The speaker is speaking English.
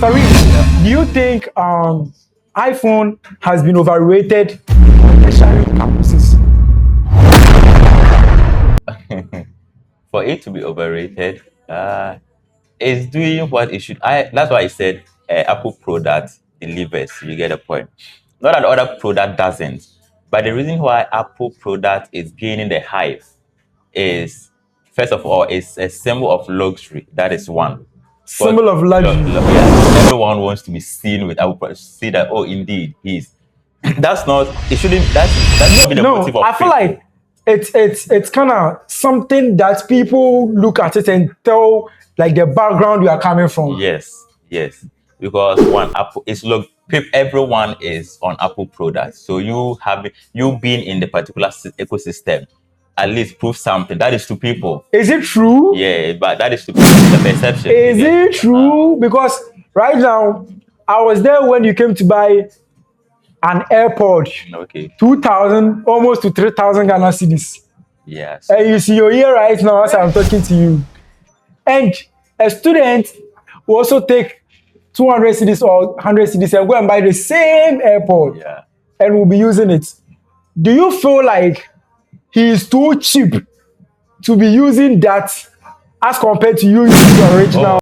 Farid, do you think iPhone has been overrated, especially on campuses? For it to be overrated, it's doing what it should. That's why I said Apple product delivers. You get a point. Not that other product doesn't, but the reason why Apple product is gaining the hype is, first of all, it's a symbol of luxury. That is one. But Symbol of luxury. yeah, everyone wants to be seen with Apple products. See that, oh, indeed, he's. That's not. It shouldn't. That should be the motive No, of I feel people. like it's kind of something that people look at it and tell like the background you are coming from. Yes, yes. Because one, Apple is look. Everyone is on Apple products, so you being in the particular ecosystem, at least prove something. That is to people. Is it true? Yeah, but that is to people the perception. Is You get? it true? Because right now, I was there when you came to buy an AirPod, Okay. 2,000, almost to 3,000 Ghana cedis. Yes. And you see your ear right now as I'm talking to you. And a student will also take 200 cedis or 100 cedis and go and buy the same AirPod Yeah. and will be using it. Do you feel like he is too cheap to be using that as compared to you using the original?